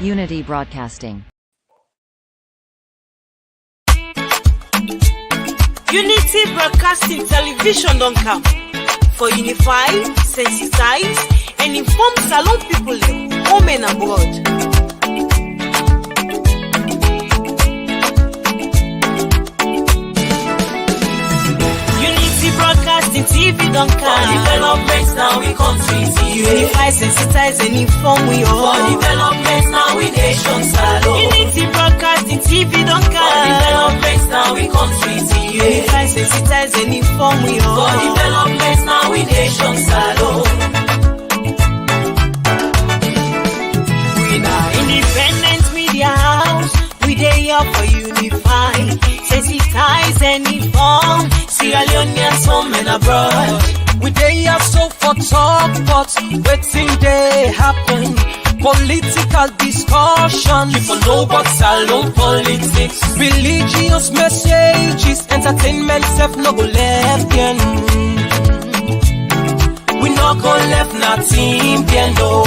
Unity Broadcasting. Unity Broadcasting Television don't come for unify, sensitize, and inform Salon people home and abroad. Broadcasting TV don't come. For developments now we country see you. Unify, sensitize, and inform we all. For developments now we nation salon. Unity Broadcasting TV don't come. For developments now we country see you. Unify, sensitize, and inform we all. For developments now we nation salon. We now independent media house. We dey here for unify, sensitize, and inform. Sierra Leoneans home and abroad. We dey here so for talk, but wetin dey happen? Political discussion. You for know about salon politics. Religious messages, entertainment self no go left again. We no go left nothing again, no.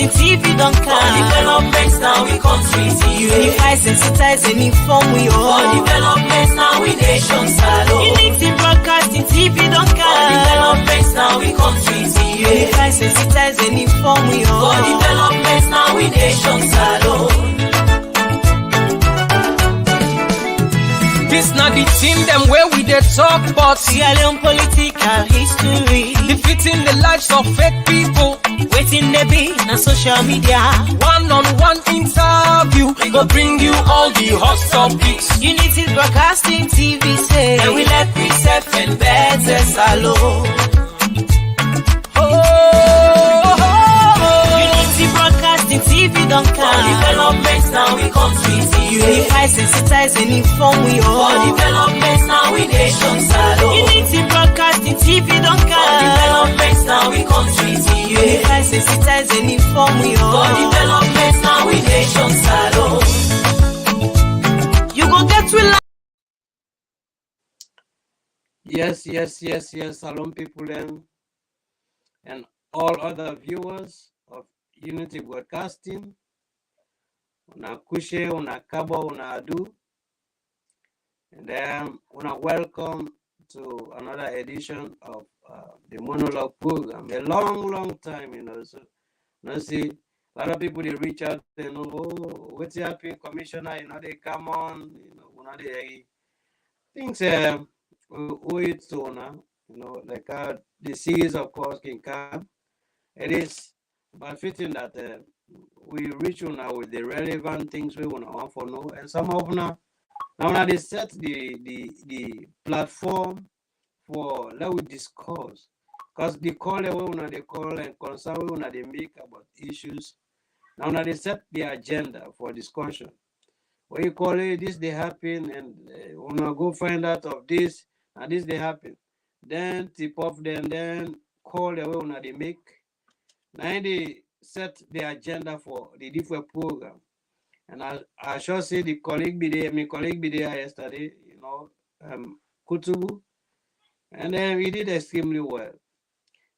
TV don't come. For developments now we country see you. Unify, sensitize, and inform we all. For developments now we nation salon. Unity Broadcasting TV don't come. For developments now we country see you. Unify, sensitize, and inform we all. For developments now we nation salon. This not the team them where we dey talk about Sierra Leone political history, defeating the lives of fake people. Waiting they be na social media. One-on-one interview, we go bring you all the hot topics. Unity Broadcasting TV say, and we let myself and better salon. Unity Broadcasting TV don't come. For developments now we country see you. Unify, sensitize, and inform we all. For developments now we nation salon. Unity Broadcasting TV don't come. For developments now we country see you. Unify, sensitize, and inform we all. For developments now we nation salon. You gon' get to like. Yes, Salon people and all other viewers of Unity Broadcasting. Una kushe, una kaba, una adu. And then una welcome to another edition of the Monolog program. A long time, So see, a lot of people they reach out, oh, what's happening, Commissioner? They come on, they things we it so now, like the series of course can come. It is but fitting that we reach you now with the relevant things we want to offer know, and some of now they set the platform for let we discuss, because the call they call and concern they make about issues. Now they set the agenda for discussion. What you call it, this they happen, and go find out of this, and this they happen. Then tip off them, then call the way they make. Now they set the agenda for the different program. And I shall say my colleague be there yesterday, Kutubu, and then he did extremely well.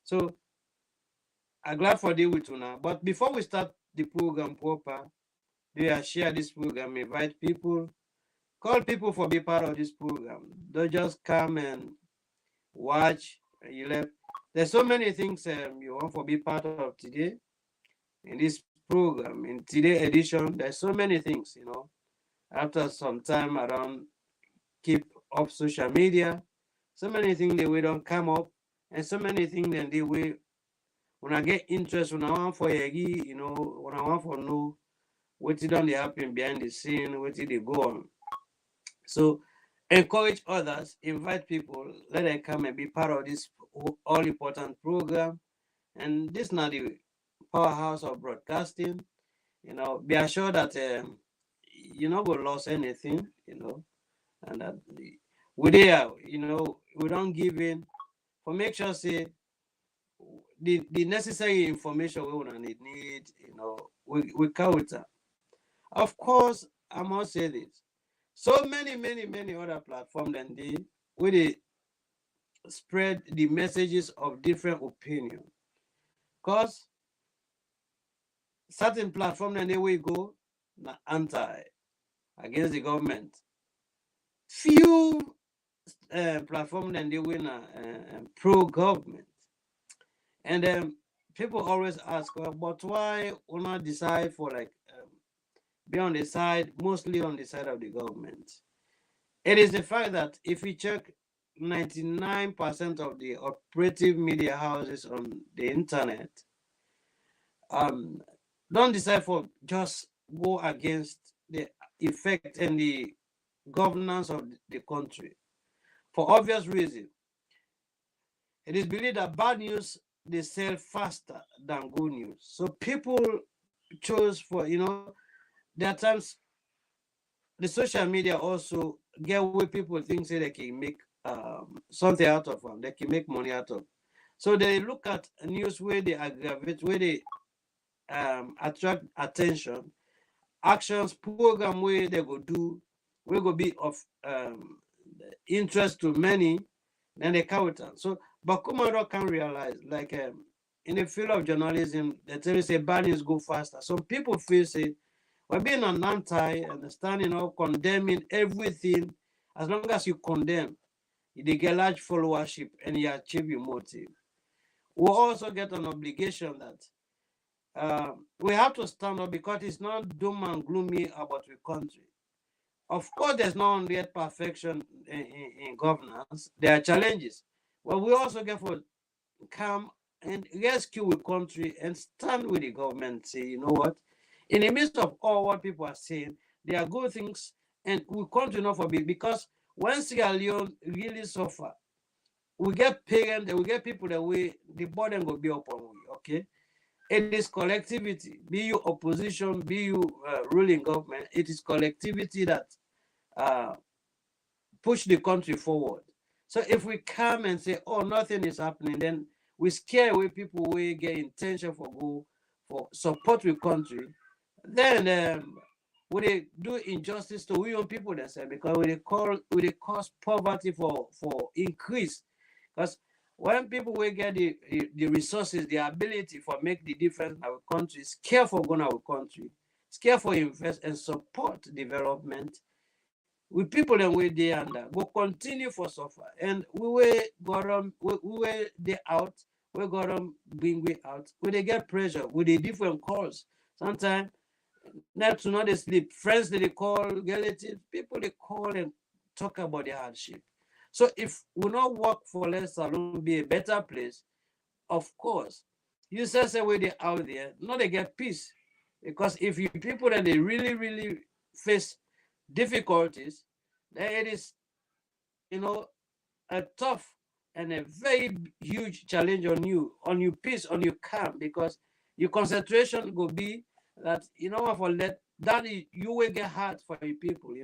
So I'm glad for deal with you now. But before we start the program proper, we are share this program, invite people, call people for be part of this program. Don't just come and watch and you left. There's so many things you want to be part of today in this program. In today's edition, there's so many things, After some time around, keep up social media, so many things that we don't come up, and so many things that they will, when I get interest, when I want for when I want for know what it done they happen behind the scene, what did they go on. So encourage others, invite people, let them come and be part of this all important program. And this is not the powerhouse of broadcasting. Be assured that you're not going to lose anything, and that we there, we don't give in for make sure say the necessary information we want to need, we counter. Of course, I must say this. So many other platforms than they where they spread the messages of different opinion. Cause certain platform and they will go na anti against the government. Few platform and they will na pro government. And people always ask, well, but why will not decide for like be on the side, mostly on the side of the government? It is the fact that if we check 99% of the operative media houses on the internet, um, don't decide for just go against the effect and the governance of the country. For obvious reason, it is believed that bad news they sell faster than good news. So people chose for there are times the social media also get where people think say they can make something out of them, they can make money out of. So they look at news where they aggravate, where they attract attention, actions, program where they go do, where go be of interest to many, then they count it. So, but Kumaro can realize, like in the field of journalism, they tell you say bad news go faster. Some people feel say we're being an anti and standing up, condemning everything. As long as you condemn, they get large followership and you achieve your motive. We also get an obligation that we have to stand up because it's not doom and gloomy about the country. Of course, there's no yet perfection in governance. There are challenges. But we also get for come and rescue the country and stand with the government. Say, you know what? In the midst of all what people are saying, there are good things, and we continue not forbid because when Sierra Leone really suffer, we get parents, we get people that we the burden will be upon we. Okay, it is collectivity. Be you opposition, be you ruling government. It is collectivity that uh, push the country forward. So if we come and say, "Oh, nothing is happening," then we scare away people. We get intention for go for support the country. Then we they do injustice to we own people themselves because we they cause poverty for increase. Because when people will get the resources, the ability for make the difference in our country, care for going our country, care for invest and support development, with people and we they under will continue for suffer. And we will got them we will they out, we got them bring we out, we they get pressure with the different calls. Sometimes not to not they sleep. Friends they call, relatives, people they call and talk about their hardship. So if we not work for less alone be a better place, of course, you say where they out there, not they get peace. Because if you people that they really face difficulties, then it is a tough and a very huge challenge on your peace, on your calm, because your concentration will be that what for that you will get hard for the people.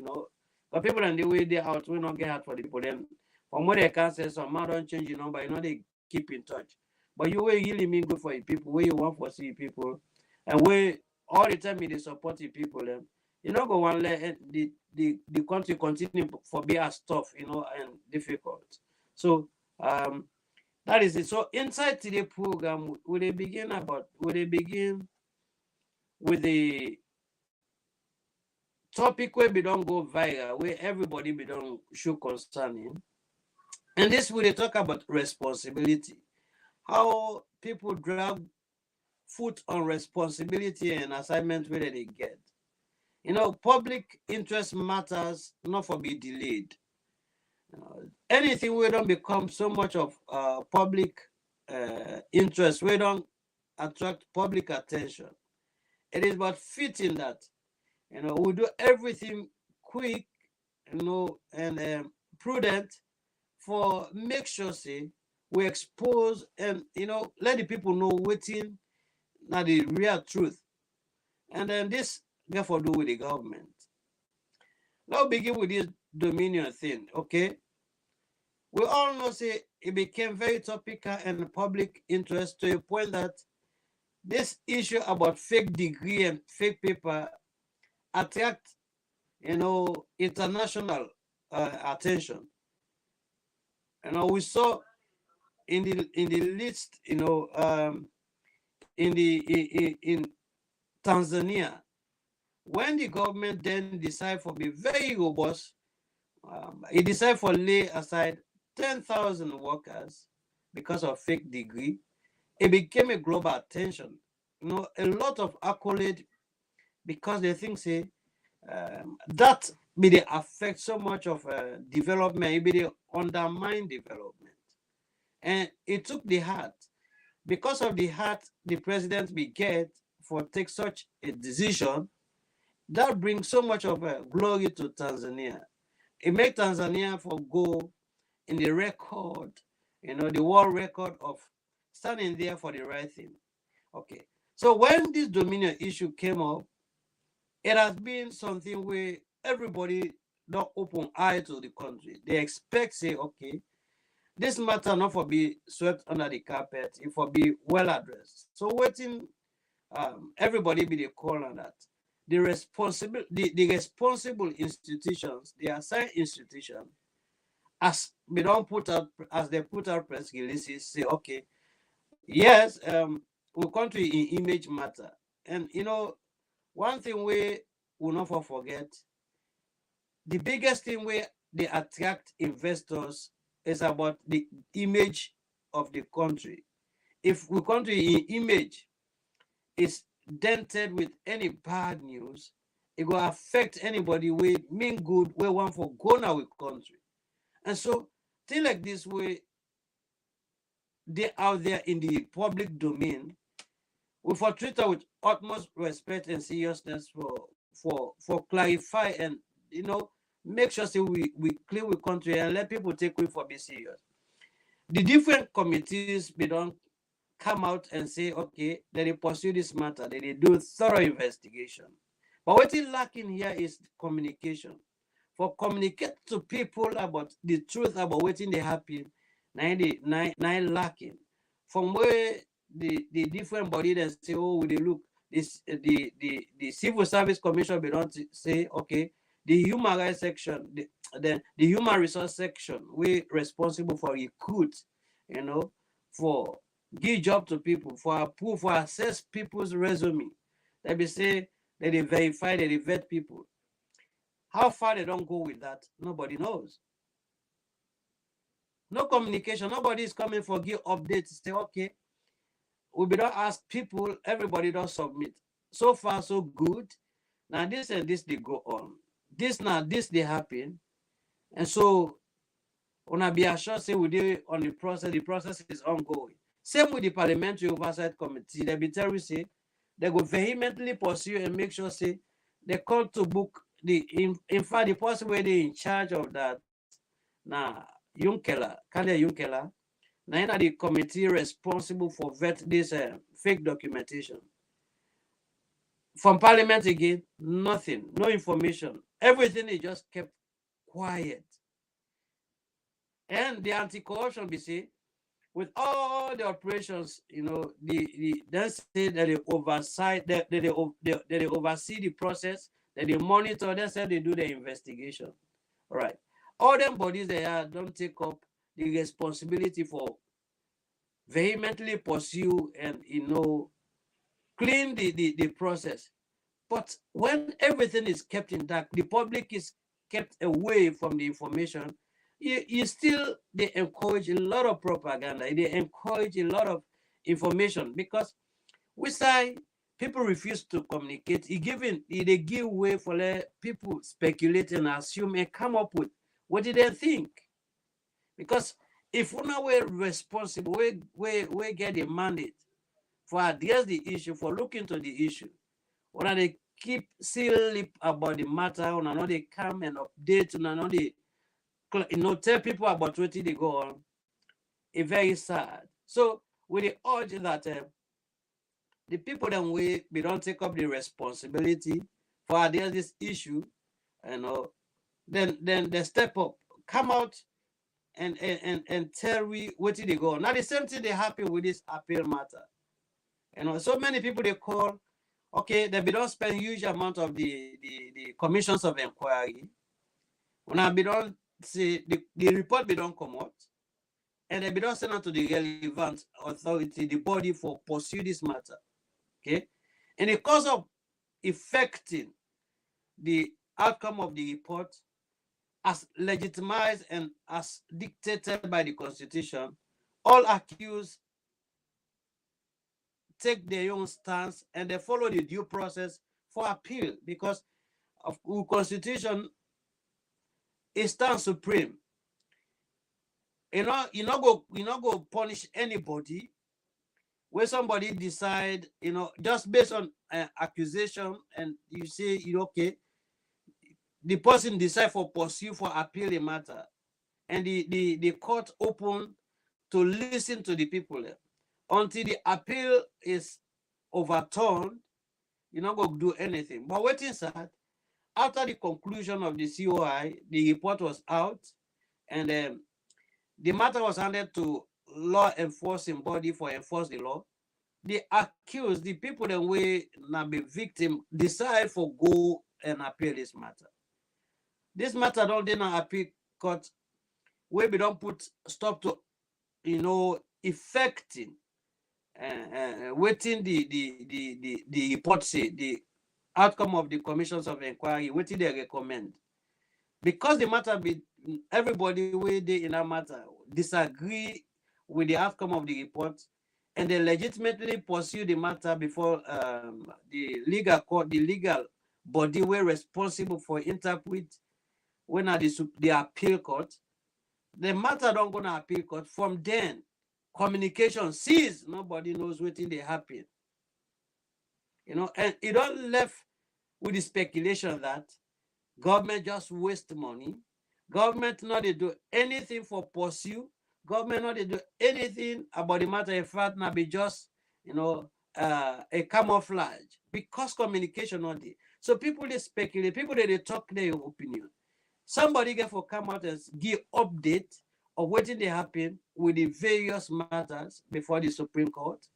But people and the way they out will not get hard for the people. Then from what they can say, some man don't change your number, they keep in touch. But you will really mean good for the people, where you want for see people, and where all the time they support the people, then you know go one let the country continue for be as tough, and difficult. So that is it. So inside today program, will they begin with the topic where we don't go viral, where everybody we don't show concerning. And this will they talk about responsibility. How people drag foot on responsibility and assignment where they get. Public interest matters not for be delayed. Anything we don't become so much of public interest, we don't attract public attention. It is but fitting that we do everything quick, and prudent for make sure say we expose and let the people know waiting now the real truth. And then this therefore do with the government. Now begin with this dominion thing, okay? We all know say it became very topical and public interest to a point that this issue about fake degree and fake paper attract international attention. We saw in the list, in Tanzania, when the government then decide for be very robust, it decide for lay aside 10,000 workers because of fake degree. It became a global attention. A lot of accolade because they think say that may they affect so much of development, it may they undermine development. And it took the heart. Because of the heart the president be get for take such a decision, that brings so much of glory to Tanzania. It make Tanzania for go in the record, the world record of standing there for the right thing. Okay. So when this Dominion issue came up, it has been something where everybody don't open eye to the country. They expect, say, okay, this matter not for be swept under the carpet, it for be well addressed. So waiting, everybody be the call on that. The responsible institutions, the assigned institution, as we don't put out as they put out press releases, say, okay, yes, we country in image matter. And one thing we will not forget, the biggest thing where they attract investors is about the image of the country. If the country in image is dented with any bad news, it will affect anybody with mean good we want for go now with country. And so things like this way, they out there in the public domain, we for treat with utmost respect and seriousness for clarify and make sure say we clear with country and let people take we for be serious. The different committees they don't come out and say, okay, that they pursue this matter, that they do thorough investigation. But what is lacking here is communication. For communicate to people about the truth about what they happen, now lacking. From where the different body that say, oh, they look this the civil service commission, they don't say, okay, the human rights section, the human resource section, we responsible for recruit, for give job to people, for approve, for assess people's resume. They be say that they verify, that they vet people. How far they don't go with that, nobody knows. No communication. Nobody is coming for give updates. Say, okay, we be don't ask people, everybody don't submit. So far, so good. Now this and this they go on. This they happen. And so wanna be assured say we do on the process is ongoing. Same with the Parliamentary Oversight Committee. They be tell you say they go vehemently pursue and make sure say they call to book in fact the person where they in charge of that. Now Yunkela, now the committee responsible for vet this fake documentation. From Parliament again, nothing, no information. Everything is just kept quiet. And the anti-corruption, we see, with all the operations, the they say that they oversight, that they oversee the process, that they monitor, that's how they do the investigation. All right. All them bodies they are don't take up the responsibility for vehemently pursue and clean the process. But when everything is kept in dark, the public is kept away from the information, you still they encourage a lot of propaganda, they encourage a lot of information because we say people refuse to communicate. They give way for people speculate and assume and come up with what did they think? Because if we're not responsible, we get a mandate for address the issue, for look into the issue. When they keep seal lip about the matter, when I know they come and update, when I know they tell people about what they go on, it's very sad. So we urge that the people that we don't take up the responsibility for address this issue, then they step up, come out and tell we what they go on. Now the same thing they happen with this appeal matter. So many people they call, okay, they don't spend huge amount of the commissions of inquiry, when be done say the report be done come out, and they be done send out to the relevant authority, the body for pursue this matter. Okay, in the course of effecting the outcome of the report as legitimized and as dictated by the Constitution, all accused take their own stance and they follow the due process for appeal, because of the Constitution is stands supreme. You not go punish anybody when somebody decide, just based on accusation, and you say, okay, the person decide for pursue for appeal a matter, and the court open to listen to the people until the appeal is overturned. You not go do anything. But wait inside. After the conclusion of the COI, the report was out, and the matter was handed to law enforcing body for enforce the law. The accused, the people that way now be victim, decide for go and appeal this matter. This matter don't then appeal court where we don't put stop to effecting waiting the report say the outcome of the commissions of inquiry, what did they recommend? Because the matter be everybody where they in a matter disagree with the outcome of the report, and they legitimately pursue the matter before the legal court, the legal body were responsible for interpret when at the appeal court. The matter don't go to appeal court. From then, communication cease. Nobody knows what they happen. And it don't left with the speculation that government just waste money. Government not they do anything for pursue. Government not they do anything about the matter. In fact, now be just a camouflage, because communication not there. So people they speculate. People they talk their opinion. Somebody get for come out and give update of what they happen with the various matters before the Supreme Court.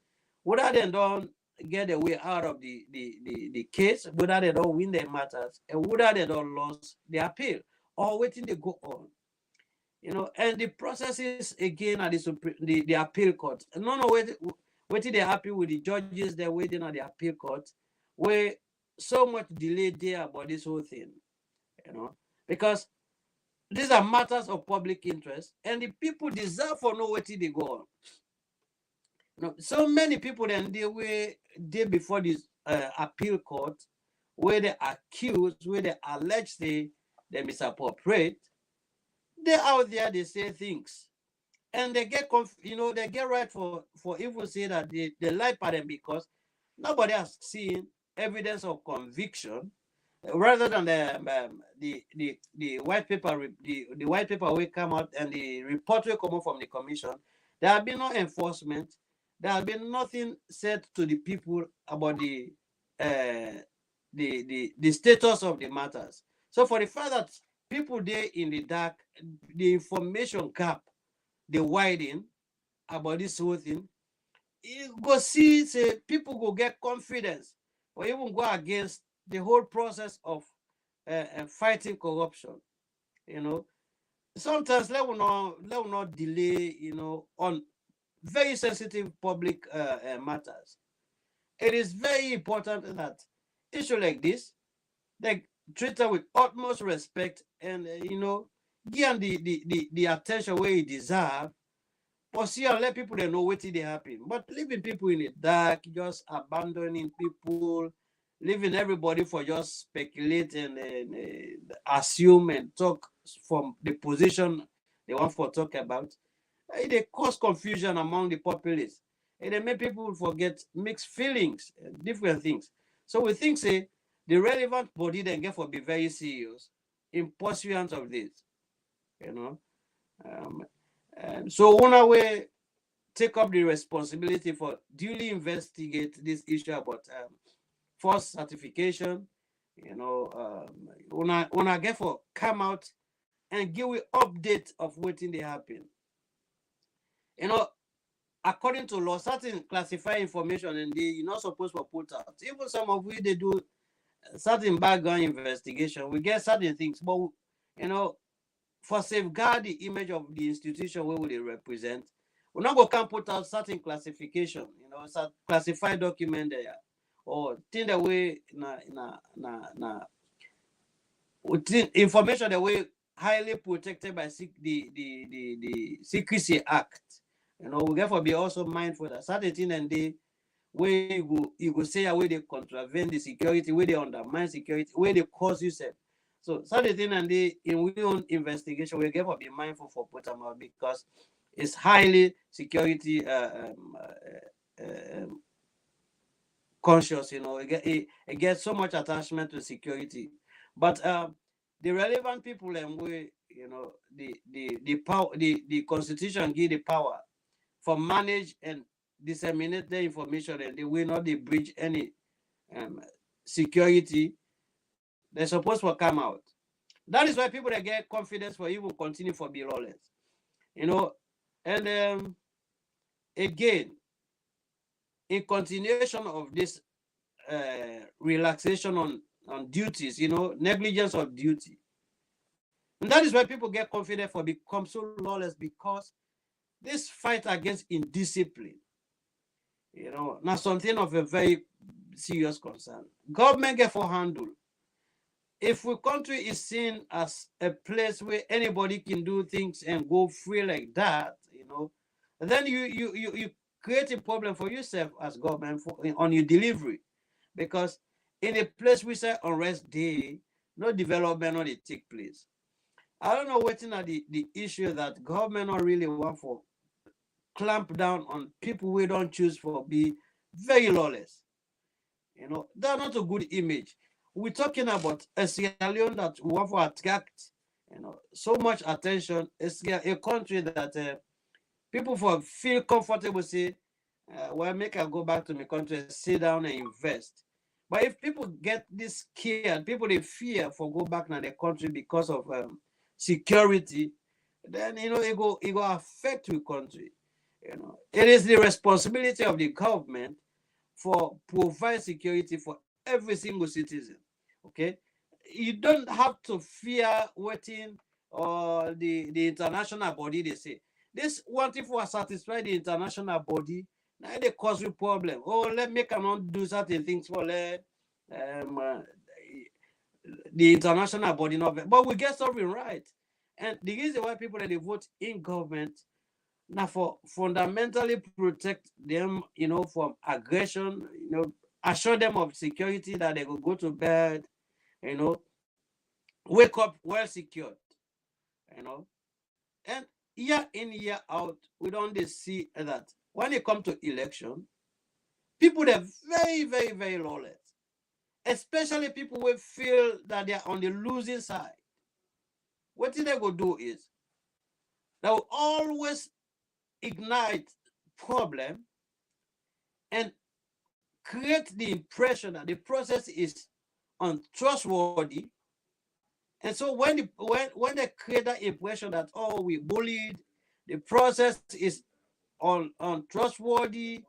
Whether they don't get a way out of the case, whether they don't win their matters, and whether they don't lose the appeal, or waiting they go on. And the process is again at the appeal court. No, waiting they happy with the judges, they're waiting at the appeal court, where so much delay there about this whole thing, because these are matters of public interest, and the people deserve for know what they go on. So many people then they before this appeal court, where they accuse, where they allege they misappropriate. They're out there, they say things, and they get they get right for even say that they lie for them, because nobody has seen evidence of conviction, rather than the white paper, the white paper will come out and the report will come out from the commission. There have been no enforcement. There has been nothing said to the people about the status of the matters. So for the fact that people there in the dark, the information gap, they widen about this whole thing, you go see, say, people go get confidence or even go against the whole process of fighting corruption. Sometimes let will not delay, on very sensitive public matters. It is very important that issue like this, like, treat her with utmost respect, and give them the attention where it deserve. Pursue and let people they know what they happen. But leaving people in the dark, just abandoning people, leaving everybody for just speculate and assume and talk from the position they want for talk about. They cause confusion among the populace, and they make people forget mixed feelings, different things. So we think, say, the relevant body then get for be very serious in pursuance of this, and so one way take up the responsibility for duly investigate this issue about false certification. When I get for come out and give we update of what they happen. According to law, certain classified information and you're not supposed to put out. Even some of we they do certain background investigation, we get certain things, but for safeguard the image of the institution where they represent, we're not going to put out certain classification, classified document there, or thing the way information that we highly protected by the Secrecy Act. We therefore be also mindful that certain thing and they where you go say where they contravene the security, where they undermine security, where they cause you self. So certain thing and they in we own investigation, we therefore be mindful for put them out because it's highly security conscious. It gets so much attachment to security. But the relevant people and we, the power, the constitution give the power for manage and disseminate the information, and they will not breach any security. They're supposed to come out. That is why people that get confidence for even continue for be lawless. And again, in continuation of this relaxation on duties, negligence of duty. And that is why people get confident for become so lawless, because this fight against indiscipline, now something of a very serious concern. Government get for handle. If our country is seen as a place where anybody can do things and go free like that, then you create a problem for yourself as government on your delivery. Because in a place we say unrest day, no development not take place. I don't know what are the issue that government not really want for clamp down on people we don't choose for be very lawless. That's not a good image. We're talking about a Sierra Leone that we want to attract, so much attention. It's a country that people for feel comfortable say, well, make I go back to my country, sit down and invest. But if people get this scared, people they fear for go back to their country because of security, then it go affect your country. It is the responsibility of the government for provide security for every single citizen. Okay, you don't have to fear waiting or the international body. They say this wanting for satisfy the international body. Now they cause you problem. Oh, let me cannot do certain things for the international body, not but we get something right. And the reason why people that they vote in government now for fundamentally protect them, from aggression, assure them of security that they will go to bed, wake up well secured, and year in, year out, we don't see that when it comes to election, people are very, very, very lawless, especially people who feel that they are on the losing side. What they go do is they will always ignite problem and create the impression that the process is untrustworthy. And so when they create that impression that we bullied, the process is untrustworthy,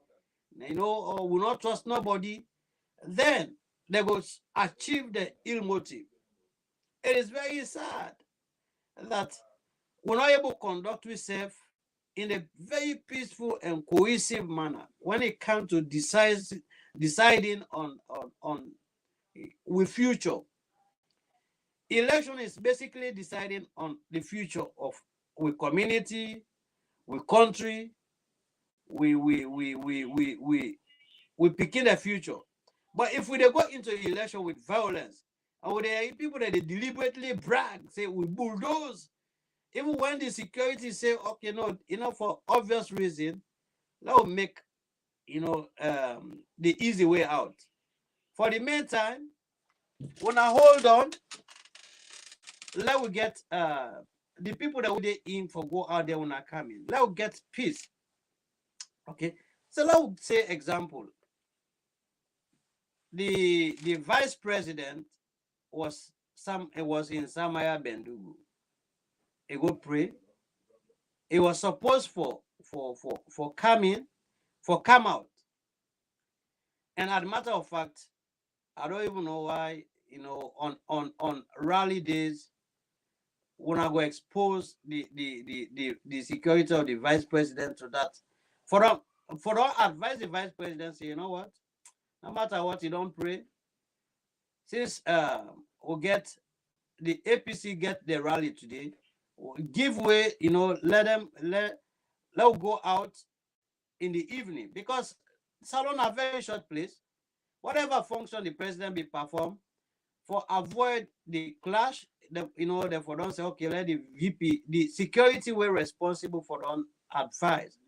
or will not trust nobody, then they will achieve the ill motive. It is very sad that we're not able to conduct ourselves in a very peaceful and cohesive manner when it comes to deciding on with future. Election is basically deciding on the future of with community, with country, we picking the future. But if we go into election with violence, and with the people that they deliberately brag, say we bulldoze, even when the security say, okay, no, for obvious reason, that will make, the easy way out. For the meantime, when I hold on, let we get the people that would in for go out there when I come in. Let we get peace. Okay. So let me say example. The vice president was in Samaya Bendugu. He go pray. It was supposed for come out. And as a matter of fact, I don't even know why, on rally days, when I go expose the security of the vice president to that. For them, advise the vice president, say, you know what? No matter what, you don't pray. Since we get the APC get the rally today, give way, let go out in the evening, because salon are very short place. Whatever function the president be perform, for avoid the clash, therefore don't say, okay, let the VP, the security were responsible for don't advise.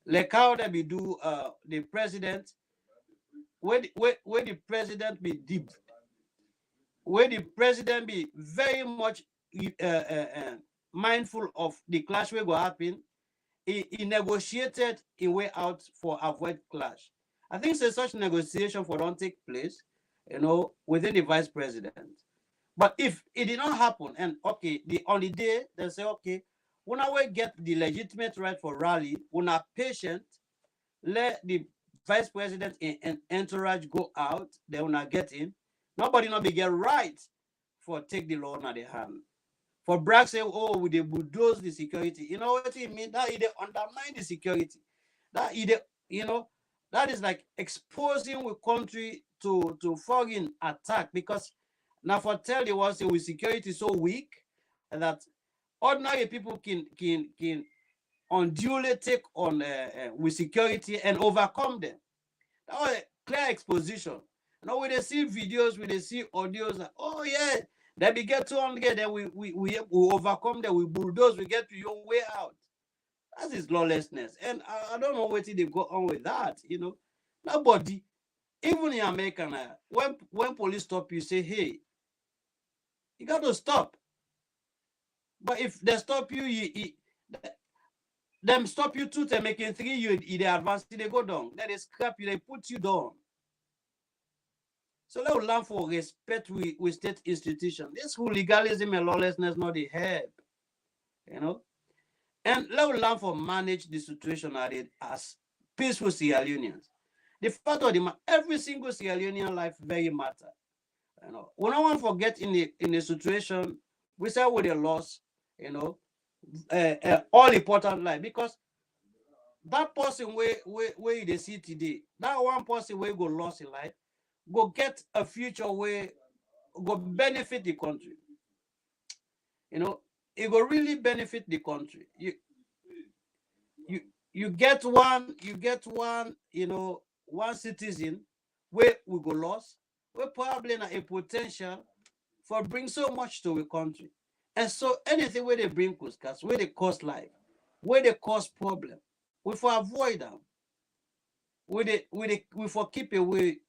Like how they be do the president, where the president be deep, where the president be very much mindful of the clash will go happen. He negotiated a way out for avoid clash. I think so such negotiation for don't take place, within the vice president. But if it did not happen, and okay, on the day they say, okay, when I get the legitimate right for rally, when are patient, let the vice president and entourage go out, they will not get in. Nobody not be get right for take the law in their hand. For brag say, oh, we they bulldoze the security. You know what it mean? That they undermine the security. That that is like exposing the country to foreign attack, because now for tell you was with security so weak that ordinary people can unduly take on with security and overcome them. That was a clear exposition. Now when they see videos, when they see audios, like, oh yeah, then we get 200, then we overcome them, we bulldoze, we get to your way out. That is lawlessness. And I don't know what they go on with that, Nobody, even in America now, when police stop you, say, hey, you got to stop. But if they stop you, them stop you two, they making three, they advance, they go down. Then they scrap you, they put you down. So let's learn for respect with state institutions. This legalism and lawlessness not the help, And let's learn for manage the situation as peaceful Sierra Leoneans. The fact of the matter, every single Sierra Leonean life very matter. We don't want to forget in a situation we say with a loss, all important life, because that person where they see today, that one person where go lost in life, go get a future where go benefit the country. It will really benefit the country. You get one, one citizen where we go lost, we probably not a potential for bring so much to the country. And so anything where they bring cuscas, where they cause life, where they cause problem, we for avoid them. We for keep away,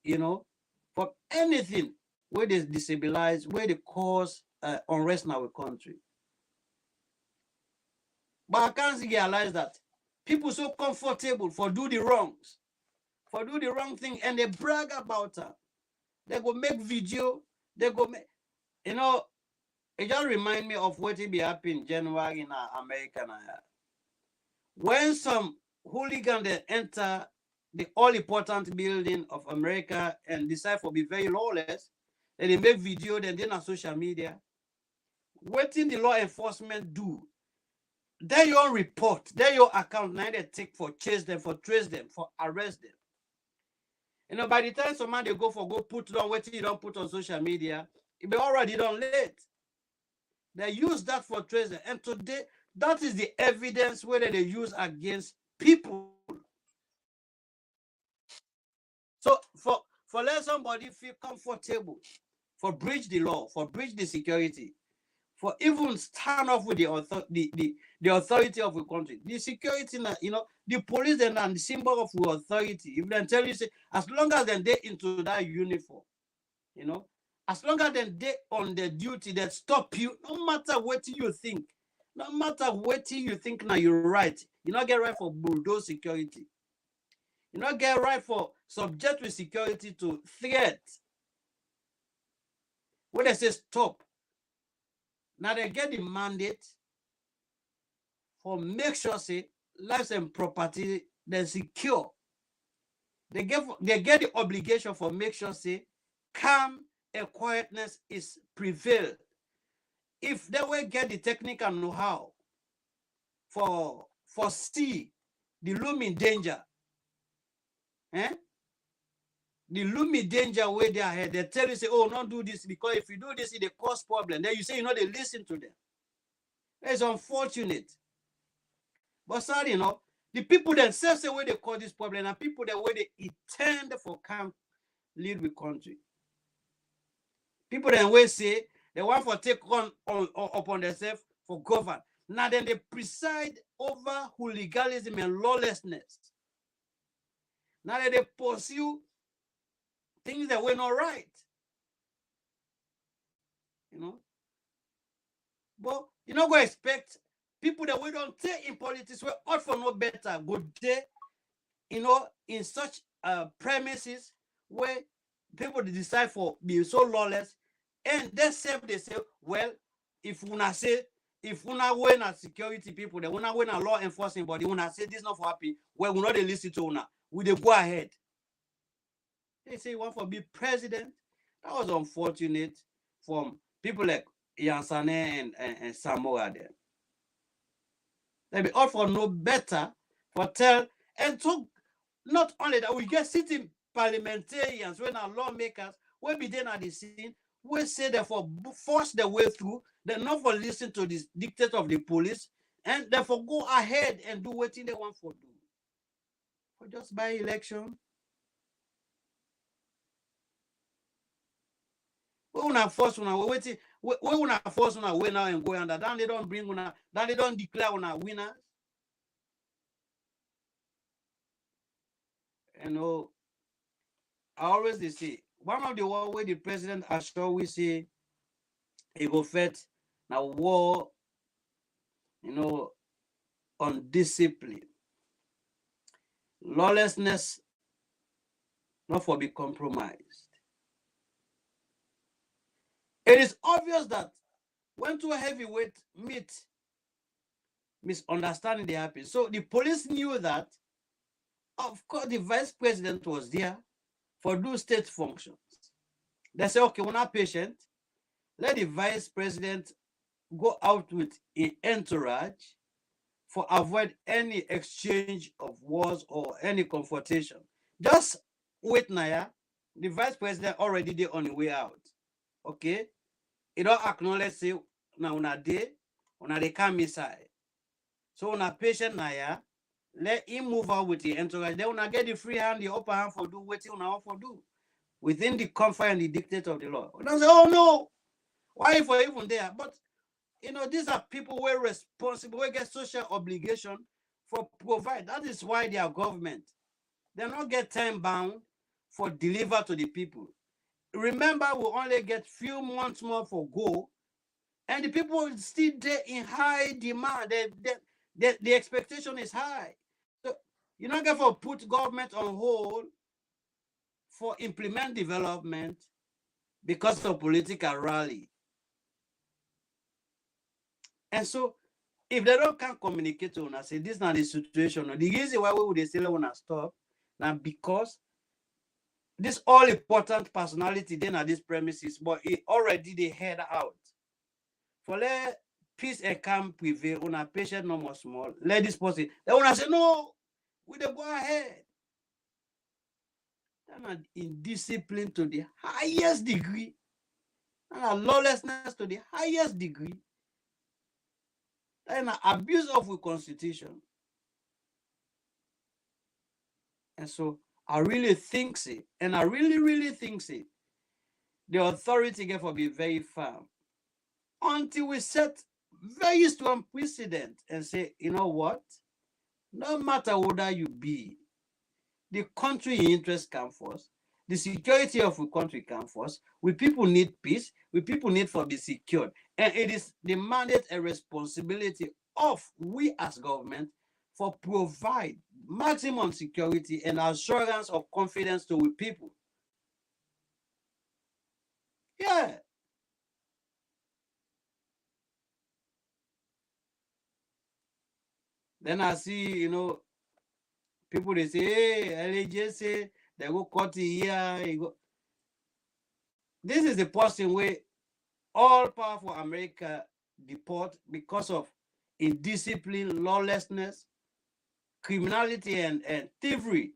from anything where they destabilize, where they cause unrest in our country. But I can't realize that people so comfortable for do the wrong thing, and they brag about it. They go make video, they go make, it just remind me of what be happening in January in America now. When some hooligan they enter the all important building of America and decide to be very lawless, and they make video, then on social media. What did the law enforcement do? Then your report, then your account, now they take for chase them, for trace them, for arrest them. By the time somebody go put on what you don't put on social media, it be already done late. They use that for tracing, and today that is the evidence whether they use against people. So for let somebody feel comfortable, for breach the law, for breach the security, for even stand up with the authority of the country, the security, the police and the symbol of the authority. If they tell you, say, as long as they into that uniform, as long as they on the duty, that stop you, no matter what you think, no matter what you think now you're right. You not get right for bulldoze security. You not get right for subject with security to threat. When they say stop, now they get the mandate for make sure say lives and property they're secure. They get the obligation for make sure say calm and quietness is prevailed. If they will get the technical know-how for see the looming danger, eh? The looming danger where they are ahead, they tell you, say, oh, don't do this, because if you do this, it cause problem. Then you say, you know, they listen to them. It's unfortunate. But sorry, you know, the people themselves say where they call this problem, and people that way they intend for come lead with country. People then will say they want for take on upon themselves for govern. Now then they preside over hooliganism and lawlessness. Now that they pursue things that were not right. You know. But you not going to expect people that we don't take in politics, we ought for no better, go there, you know, in such premises where people decide for being so lawless, and they say, well, if una say, if una win as security people, then una win a law enforcement body, una say this not for happy, well, we not they listen to una, we they go ahead. They say you want for be president. That was unfortunate from people like Yansane and Samoa there. They be all for no better for tell and so not only that we get sitting parliamentarians when our lawmakers will be then at the scene, we say therefore force the way through, they not for listen to this dictate of the police, and therefore go ahead and do what they want for do. For just by election. We una force una waiting. We una force una win now and go under. Then they don't bring una. Then they don't declare una winners. You know, I always they say one of the way the president assure we say he go fight now war. You know, on discipline, lawlessness, not for be compromised. It is obvious that when two heavyweight meet, misunderstanding they happen. So the police knew that, of course, the vice president was there for do state functions. They say, okay, we're not patient. Let the vice president go out with an entourage for avoid any exchange of words or any confrontation. Just wait, Naya. The vice president already there on the way out. Okay? It don't acknowledge say now una they come inside. So una patient Naya, let him move out with the entourage. Then una get the free hand, the upper hand for do what una want for do. Within the comfort and the dictate of the law. Una say, oh no, why for even there? But you know, these are people who are responsible, who get social obligation for provide. That is why they are government. They not get time bound for deliver to the people. Remember, we only get few months more for go, and the people still there in high demand. The expectation is high. So you not get for put government on hold for implement development because of political rally. And so if they don't can communicate to us, say this is not the situation. The reason why we would still want to stop now because this all important personality then at these premises, but it already they head out. For let peace and calm prevail on a patient no more small. Let this person they wanna say no, we they go ahead. And indiscipline to the highest degree, and lawlessness to the highest degree, and abuse of the constitution. And so I really think it, and I really think it. The authority therefore be very firm until we set very strong precedent and say, you know what? No matter whether you be, the country interest come first, the security of the country come first. We people need peace, we people need for be secured. And it is the mandate and responsibility of we as government for provide maximum security and assurance of confidence to the people. Yeah. Then I see, you know, people they say, hey, LAJ say they go cut it here, This is the person where all powerful America deport because of indiscipline, lawlessness, criminality, and thievery.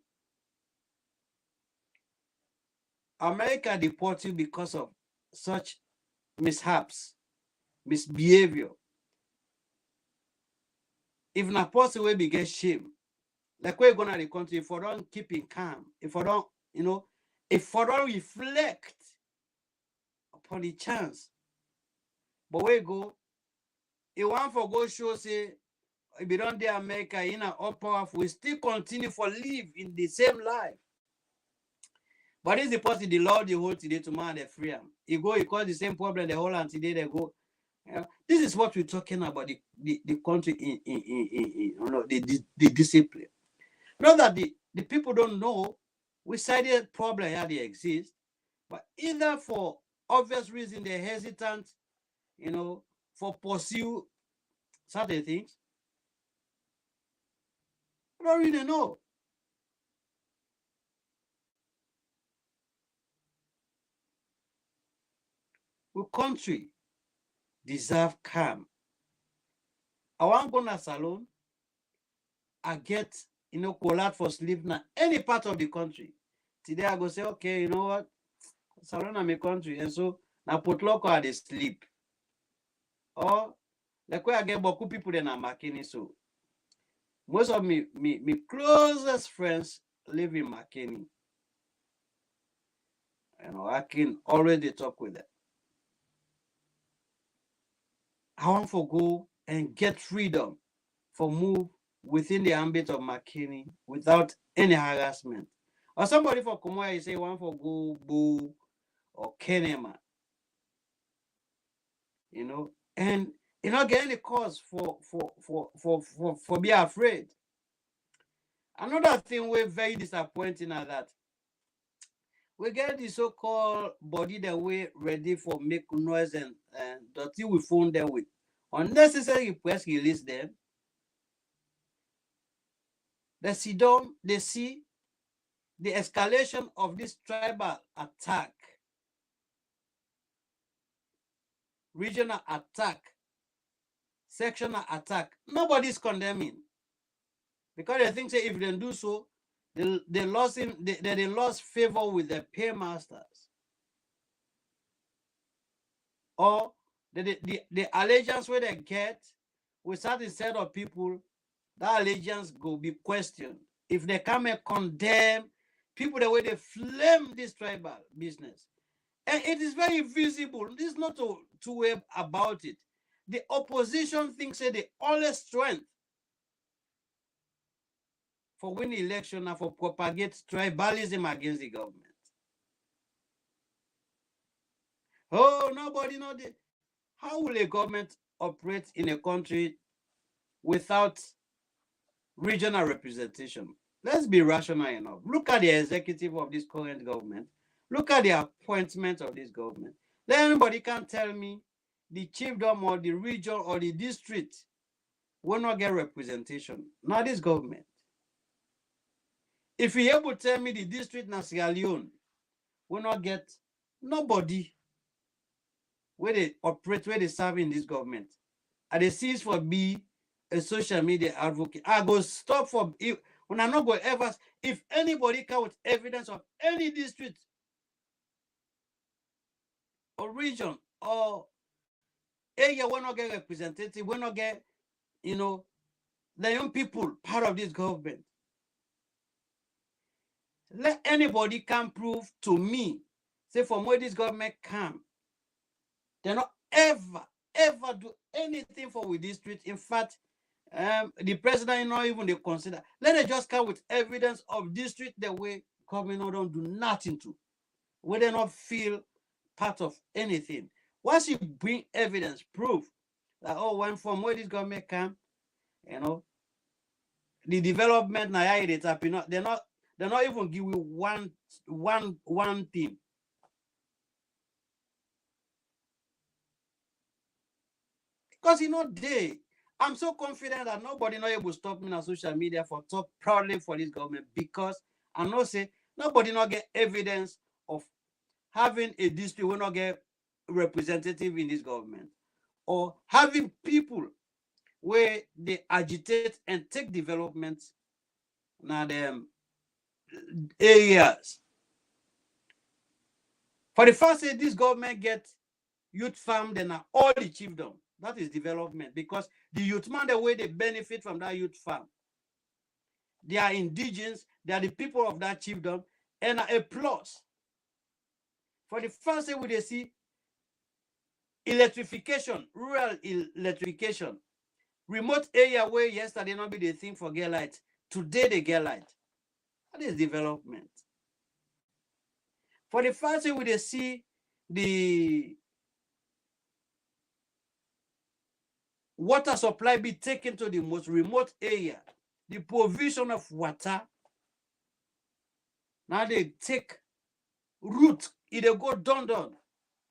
America deport you because of such mishaps, misbehavior. If na person will be get shame, like we're going to the country, if we don't keep it calm, if we don't, if we don't reflect upon the chance, but we go, if one for go show say, if we don't do America in an all powerful, we still continue for live in the same life. But it's the person the Lord the whole today tomorrow they free him. He go, he cause the same problem the whole and today they go. This is what we're talking about the country the discipline. Not that the people don't know which side problem here they exist, but either for obvious reason they're hesitant, for pursue certain things. I don't really know. The country deserve calm. I want go na salon. I get call out for sleep now any part of the country. Today I go say, okay, you know what? Salon na my country, and so na potluck I dey sleep. Or like where I get beaucoup people then I'm Makini. So most of me closest friends live in Makini. I can already talk with them. I want to go and get freedom for move within the ambit of Makini without any harassment. Or somebody for Kumoya, you say want for go Boo or Kenema, and you not get any cause for be afraid. Another thing we're very disappointing at that. We get the so-called body that we ready for make noise and dirty we phone them with unnecessary requests release them. They sit down, they see the escalation of this tribal attack, regional attack, sectional attack. Nobody's condemning. Because they think say if they do so, they lost favor with the paymasters. Or the allegiance where they get with certain set of people, that allegiance go be questioned. If they come and condemn people the way they flame this tribal business. And it is very visible. There's not two way about it. The opposition thinks that the only strength for winning election and for propagate tribalism against the government. Oh, nobody know the. How will a government operate in a country without regional representation? Let's be rational enough. Look at the executive of this current government. Look at the appointment of this government. Then anybody can tell me the chiefdom or the region or the district will not get representation. Not this government. If you able to tell me the district in Sierra Leone will not get nobody where they operate, where they serve in this government, and they cease for be a social media advocate, I go stop for if when I'm not going ever. If anybody come with evidence of any district or region or area will not get representative, will not get, the young people part of this government. Let anybody come prove to me, say from where this government come, they not ever do anything for with district. In fact, the president not even they consider. Let them just come with evidence of district the way government don't do nothing to, where they not feel part of anything. Once you bring evidence, proof that when from where this government come, the development now they tapping up, they're not even give you one thing. Because I'm so confident that nobody not able to stop me on social media for talk proudly for this government, because I know say nobody not get evidence of having a district will not get representative in this government, or having people where they agitate and take development now them areas. For the first say this government get youth farm, then all the chiefdom. That is development, because the youth man, the way they benefit from that youth farm, they are indigenous, they are the people of that chiefdom, and a plus. For the first thing we they see electrification, rural electrification, remote area where yesterday not be the thing for get light, today they get light. That is development. For the first thing we they see the water supply be taken to the most remote area, the provision of water. Now they take root, it go down.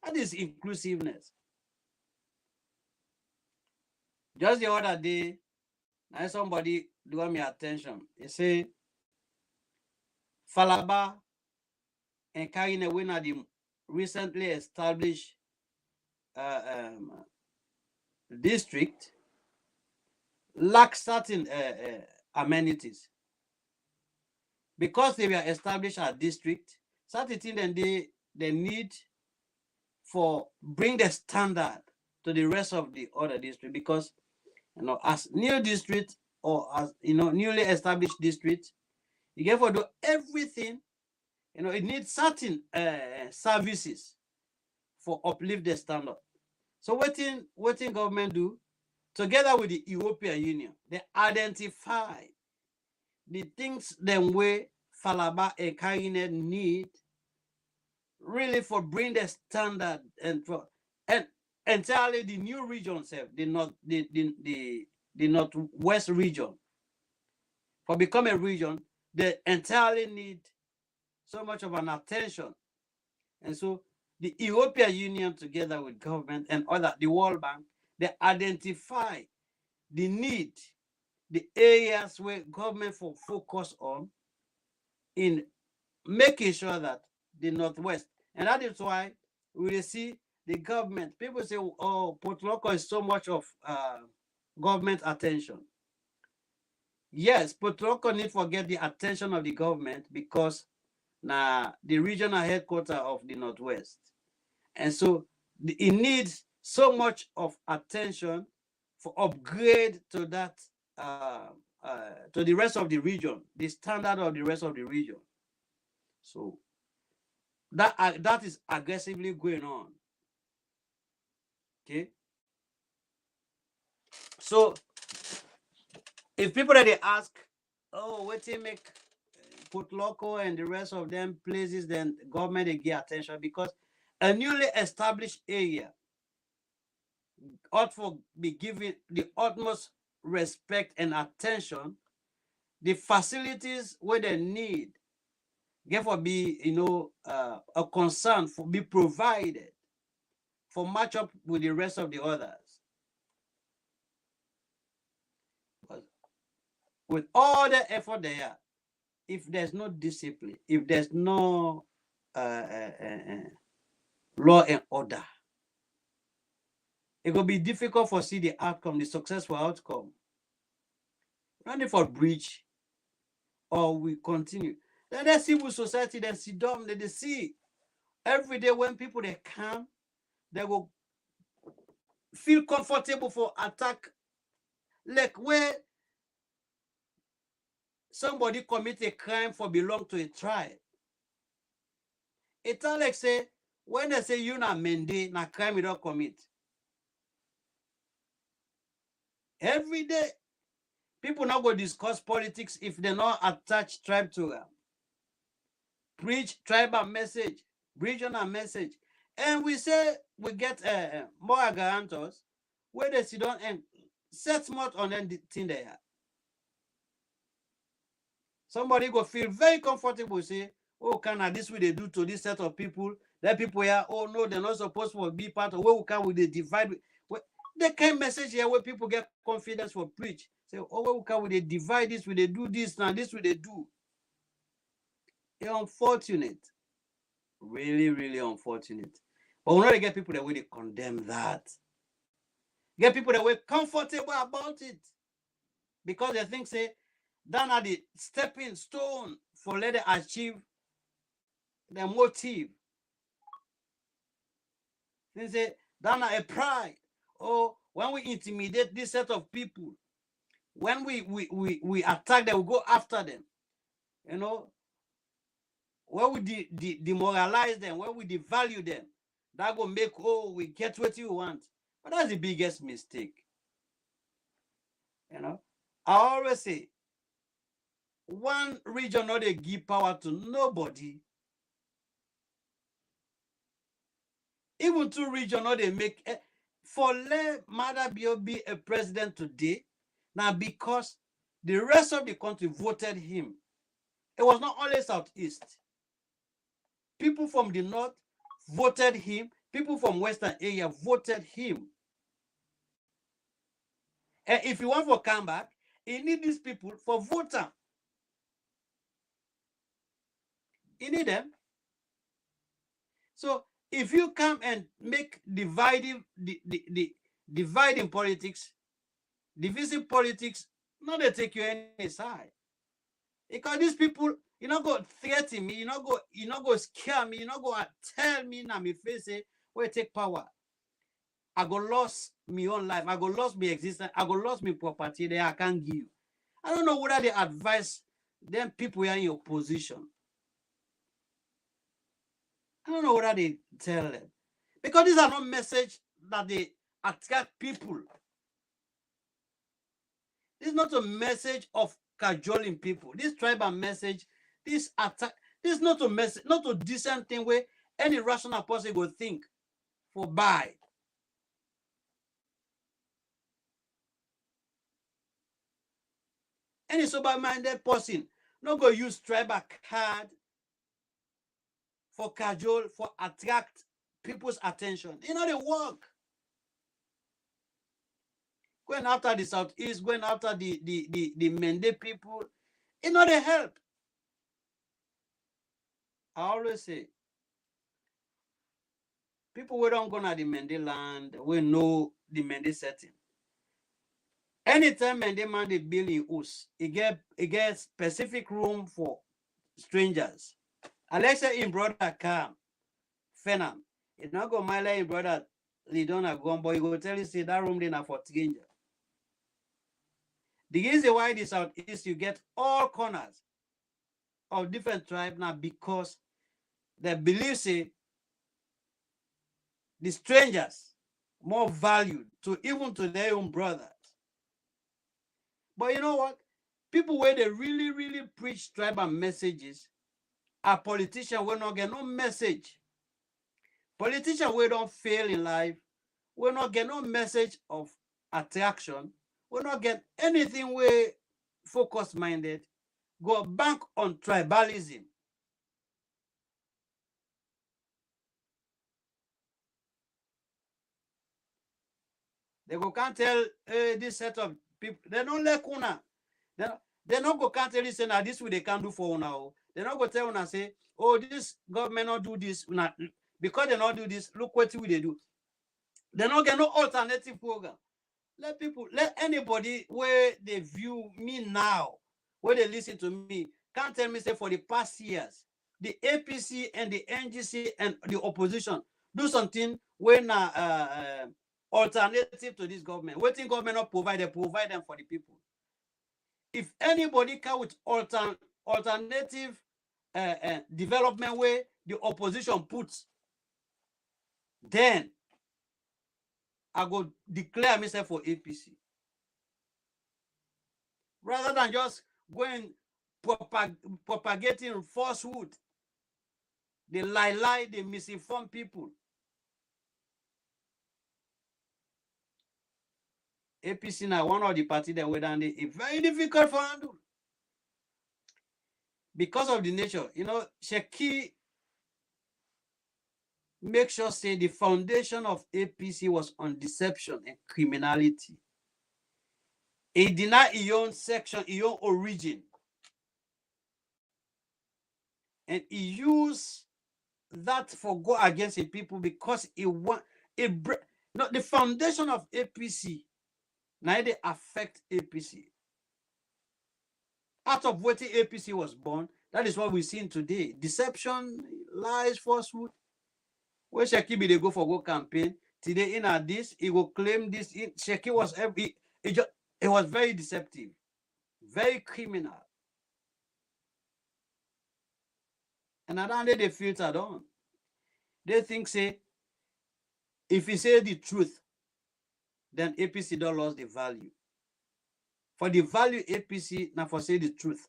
That is inclusiveness. Just the other day, now somebody drew me attention. They say Falaba and carrying away now the recently established district lack certain amenities. Because they were established as district, certain things then they need for bring the standard to the rest of the other district. Because as new district or as newly established district, you get to do everything. It needs certain services for uplift the standard. So what government do together with the European Union, they identify the things them way Falaba and Kainet need really for bring the standard and entirely the new region self, the northwest region, for become a region, they entirely need so much of an attention. And so the European Union together with government and the World Bank, they identify the need, the areas where government will focus on in making sure that the Northwest, and that is why we see the government, people say, oh, Port Loco is so much of government attention. Yes, Port Loco need to get the attention of the government because now the regional headquarters of the Northwest. And so it needs so much of attention for upgrade to that to the rest of the region, the standard of the rest of the region. So that is aggressively going on. Okay. So if people that they ask, oh, what they make Port Loco and the rest of them places, then government they get attention because a newly established area ought to be given the utmost respect and attention. The facilities where they need, therefore, be a concern for be provided for match up with the rest of the others. But with all the effort there, if there's no discipline, if there's no law and order, it will be difficult for see the outcome, the successful outcome. Running for breach, or we continue. Then the civil society, then sit down, they see every day when people they come, they will feel comfortable for attack. Like where somebody commit a crime for belong to a tribe. It's like say, when they say you na mende, na crime you don't commit. Every day, people now go discuss politics if they not attach tribe to them. Preach tribal message, regional message. And we say we get more guarantors where they sit down and set smart on anything they are. Somebody go feel very comfortable, say, oh, can this way they do to this set of people? That people here, oh no, they're not supposed to be part of where we can with the divide. They can message here where people get confidence for preach. Say, oh, where we can with they divide this, we they do this, now this way they do. It's unfortunate. Really, really unfortunate. But we not get people that way they condemn that. Get people that were comfortable about it. Because they think, say, that are the stepping stone for let them achieve their motive. They say, that are a pride. Or when we intimidate this set of people, when we attack them, we go after them. You know, when we demoralize them, when we devalue them, that will make, oh, we get what you want. But that's the biggest mistake. You know, I always say, one region not they give power to nobody. Even two regions not they make for let Mother be a president today. Now because the rest of the country voted him. It was not only Southeast. People from the north voted him. People from Western area voted him. And if you want for comeback, you need these people for voter. You need them. So if you come and make dividing politics, divisive politics, not they take you any side. Because these people, you not go threaten me, you not go scare me, you not go tell me now me face say, where take power. I go lost my own life, I go lost my existence, I go lost my property that I can't give. I don't know whether they advise them people who are in your position. I don't know whether they tell them. Because these are not messages that they attract people. This is not a message of cajoling people. This tribal message, this attack, this is not a message, not a decent thing where any rational person will think for buy. Any sober-minded person not go use tribal card for cajole, for attract people's attention. You know, they work. Going after the Southeast, going after the Mende people, you know, they help. I always say, people who don't go to the Mende land, we know the Mende setting. Anytime Mende man they build in us, it get specific room for strangers. Alexa in brother come, Fenam. It's not go my in brother Lidona Gombo, you go tell you say that room there for stranger. The reason why the Southeast you get all corners of different tribes now because they believe say the strangers more valued to even to their own brothers. But you know what? People where they really, really preach tribal messages are politicians will not get no message. Politicians will don't fail in life, will not get no message of attraction, will not get anything where focus minded, go bank on tribalism. They go can't tell this set of people, they don't like una. They not go can't tell you say now this way they can do for una. They not go tell una say, oh, this government not do this. Una, because they not do this, look what we they do. They not get no alternative program. Let people, let anybody where they view me now, where they listen to me, can't tell me say for the past years, the APC and the NGC and the opposition do something when alternative to this government. What thing government not provide, they provide them for the people. If anybody come with alternative development where the opposition puts, then I go declare myself for APC. Rather than just going propagating falsehood, they lie, they misinform people. APC now one of the parties that were down there, it's very difficult for handle. Because of the nature, you know, Sheki make sure say the foundation of APC was on deception and criminality. It denied his own section, his own origin. And he used that for go against the people because it want it no the foundation of APC now they affect APC. Out of what APC was born, that is what we're seeing today. Deception, lies, falsehood. When Sheki they go for go campaign today in this, he will claim this. Sheki was it was very deceptive, very criminal, and at the end they filtered on. They think say if you say the truth, then APC don't lose the value. For the value APC now for say the truth,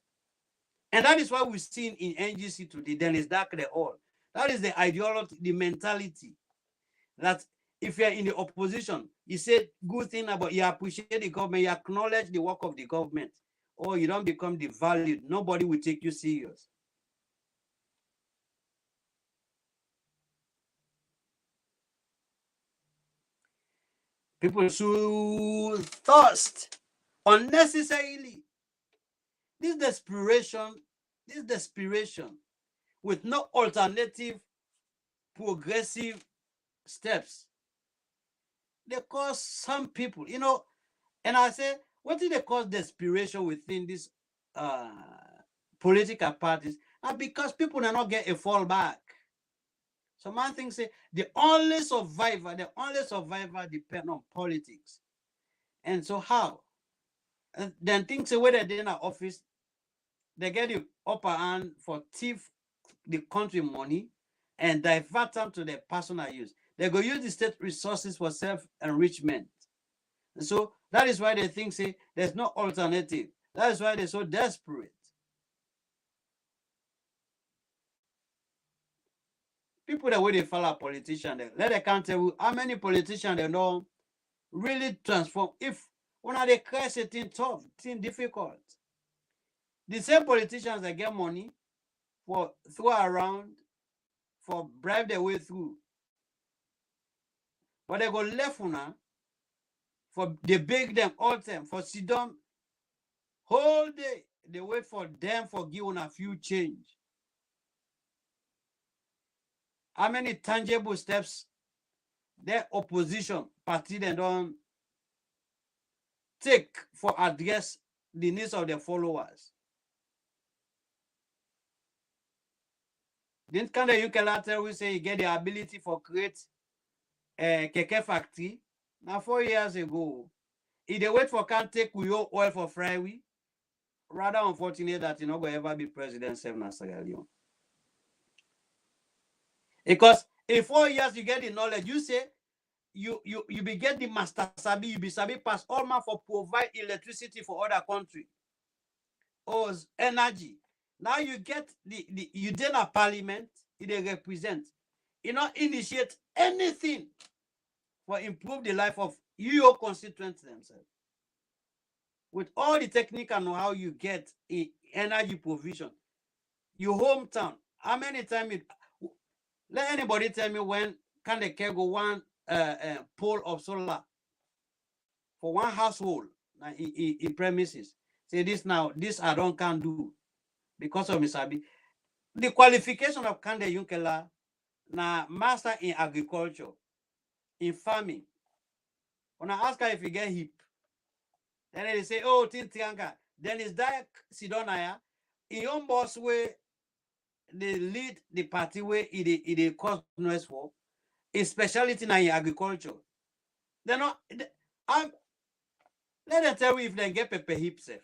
and that is what we've seen in NGC today. Then it's dark the all. That is the ideology, the mentality that if you're in the opposition, you say good thing about you appreciate the government, you acknowledge the work of the government, or you don't become devalued. Nobody will take you serious. People should thirst unnecessarily. This desperation with no alternative progressive steps, they cause some people, and I say, what did they cause desperation within these political parties? And because people do not get a fallback. So man thinks say the only survivor depend on politics. And so how? And then things say whether they're in office, they get the upper hand for thief the country money and divert them to their personal use. They go use the state resources for self-enrichment. And so that is why they think say there's no alternative. That is why they're so desperate. People that way they follow a politician, they can't tell you how many politicians they know really transform. If one of the crash a thing tough, thing difficult. The same politicians that get money for throw around, for bribe their way through. But they go left una for they beg them all time for sit down whole day. They wait for them for give a few change. How many tangible steps their opposition party they don't take for address the needs of their followers? Didn't kind of you can tell we say you get the ability for create a keke factory. Now 4 years ago, if they wait for can't take your oil for Friday, rather unfortunate that you're not going to ever be president 7 Sierra Leone. Because in 4 years you get the knowledge, you say you be get the master sabi, you be sabi pass all man for provide electricity for other country or energy. Now you get you did a parliament, they represent, initiate anything for improve the life of your constituents themselves. With all the technical know-how you get in energy provision, your hometown, how many times let anybody tell me when can they go one pole of solar for one household in premises? Say this now, this I don't can do because of Misabi. The qualification of Kande Yunkela na master in agriculture, in farming. When I ask her if you get hip, then they say, oh, Tintianga. Then it's that Sidonaya. In your boss way, they lead the party where it cause noise for a specialty in agriculture. They're not. Let them tell you if they get pepper hip safe.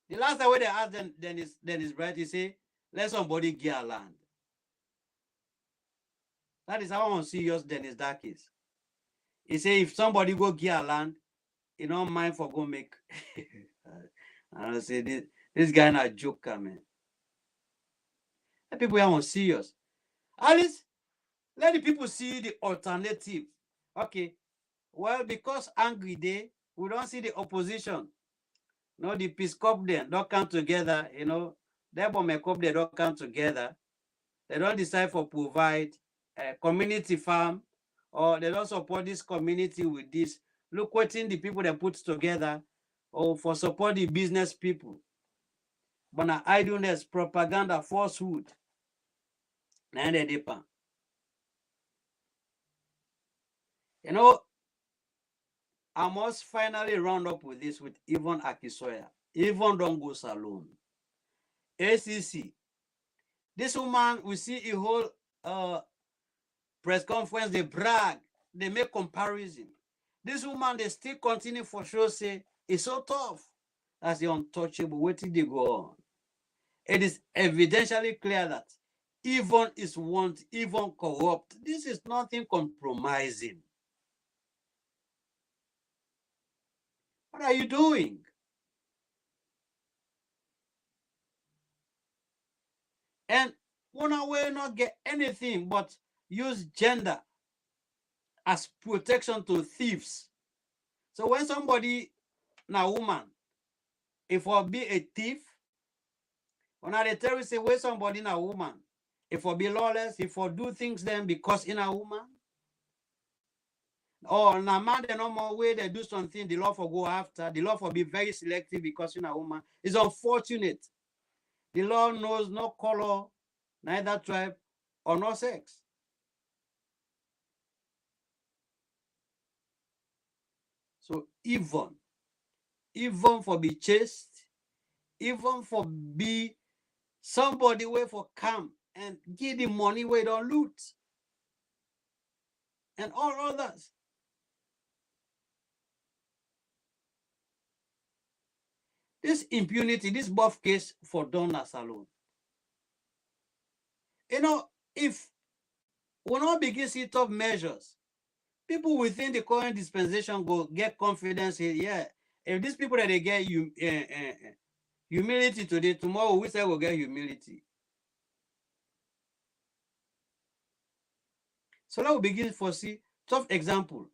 The last time when they ask them, then is right. He say, let somebody get land. That is how I want to see yours. Then is that case. He say if somebody go get land, you don't mind for go make. I say this guy not a joker, man. Let people are serious. At least let the people see the alternative. Okay. Well, because angry day, we don't see the opposition. No, the Peace Corps then don't come together, They don't come together. They don't decide for provide a community farm, or they don't support this community with this. Look what in the people they put together, or for support the business people. But now idleness, propaganda, falsehood. And they depend. You know, I must finally round up with this with Yvonne Akisoya. Yvonne don't go salon. ACC. This woman, we see a whole press conference, they brag, they make comparison. This woman, they still continue for sure say, it's so tough. That's the untouchable. Wait till they go on. It is evidentially clear that even is want, even corrupt. This is nothing compromising. What are you doing? And one way not get anything but use gender as protection to thieves. So when somebody, now woman, if I be a thief, when I tell you say where somebody in a woman, if I be lawless, if I do things then because in a woman, or na man the normal way they do something, the law for go after, the law for be very selective because in a woman. It's unfortunate. The law knows no color, neither tribe, or no sex. So even for be chaste, even for be somebody where for come and give the money where don't loot, and all others. This impunity, this buff case for Donna Salon. You know, if we not begin see tough measures, people within the current dispensation go get confidence here. Yeah, if these people that they get humility today, tomorrow we say we'll get humility. So now we begin to see tough example.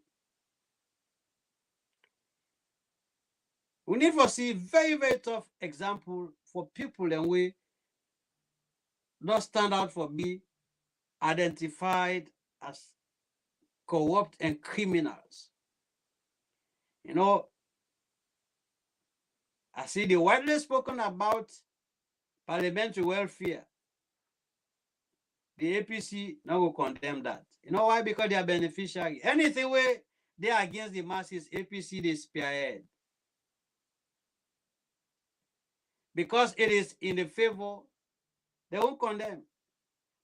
We need to see very, very tough example for people and we not stand out for being identified as corrupt and criminals. You know, I see the widely spoken about parliamentary welfare. The APC now will condemn that. You know why? Because they are beneficiary. Anything where they are against the masses, APC they spearhead. Because it is in the favor, they won't condemn.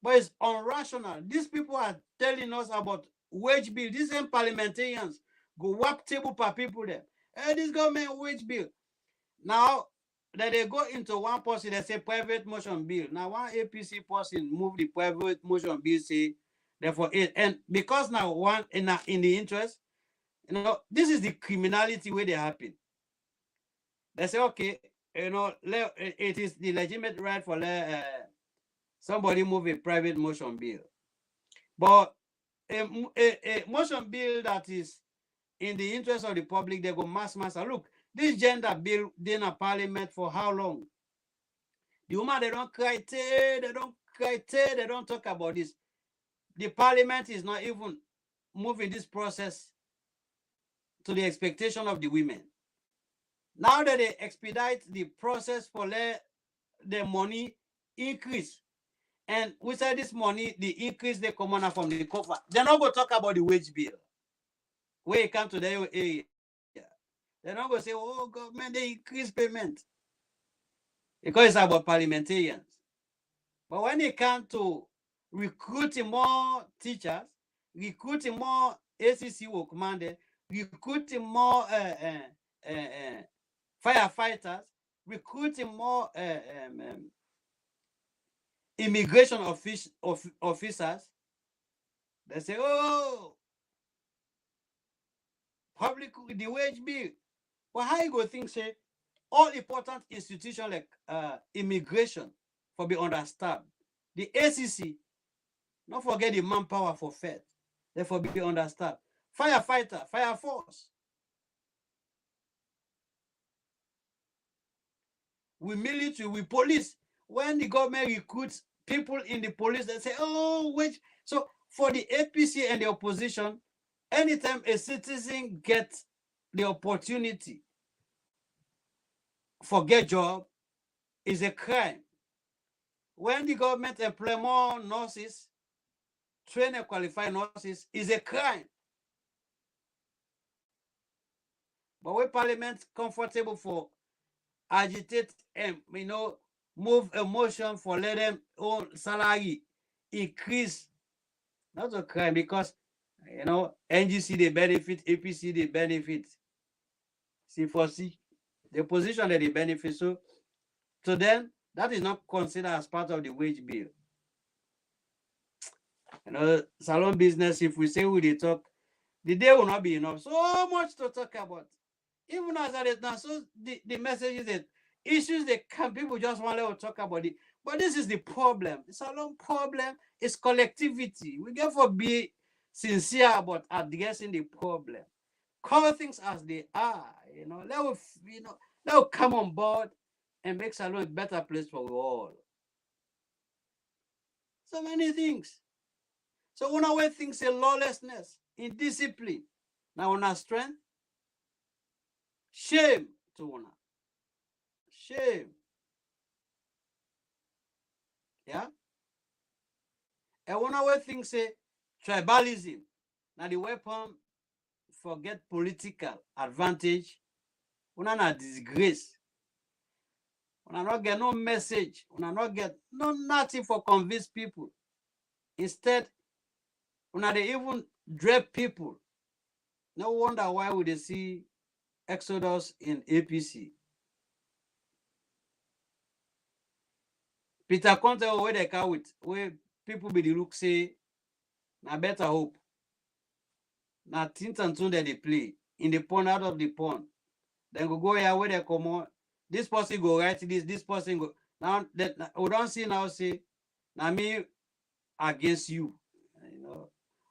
But it's irrational. These people are telling us about wage bill. These same parliamentarians go whack table per people there. Hey, this government wage bill. Now that they go into one person, they say private motion bill. Now one APC person move the private motion bill, say therefore it, and because now one in the interest, you know, this is the criminality where they happen. They say, okay, you know, it is the legitimate right for somebody move a private motion bill. But a motion bill that is in the interest of the public, they go mass. Look, this gender bill in a parliament for how long? The woman, they don't cry, they don't talk about this. The parliament is not even moving this process to the expectation of the women. Now that they expedite the process for the money increase, and we say this money, the increase they come on from the cover. They're not going to talk about the wage bill. Where it come to the area. They're not going to say, oh, government, they increase payment. Because it's about parliamentarians. But when it comes to recruiting more teachers, recruiting more ACC work mandate, recruiting more firefighters, recruiting more immigration officers, they say, oh, public, the wage bill. But how you go think, say, all important institutions like immigration for be understaffed. The ACC, not forget the manpower for Fed, therefore be understaffed. Firefighter, fire force. We military, we police. When the government recruits people in the police, they say, oh, wait. So for the APC and the opposition, anytime a citizen gets the opportunity for get job, is a crime. When the government employ more nurses, train and qualified nurses, is a crime. But when Parliament comfortable for agitate and move emotion for let them own salary increase, not a crime because NGC they benefit, APC they benefit, C4C the position that they benefit. So to them, that is not considered as part of the wage bill. Salon business, if we say we they talk, the day will not be enough. So much to talk about. Even as it is now, so the message is that issues that can people just want to talk about it. But this is the problem. The salon problem is collectivity. We get for be sincere about addressing the problem. Call things as they are. Let us come on board and make salon a better place for we all. So many things. So when we think say lawlessness, indiscipline, now on our strength, shame to one. Shame. Yeah? And when we think say tribalism, now the weapon for get political advantage, we not disgrace. We not get no message. We not get no nothing for convince people. Instead, they even dread people. No wonder why would they see exodus in APC. Peter Conte where they come with where people be the look say na better hope. Na tint and tune that they play in the pond out of the pond. Then go here where they come on. This person go write this person go. Now that we don't see now say na me against you.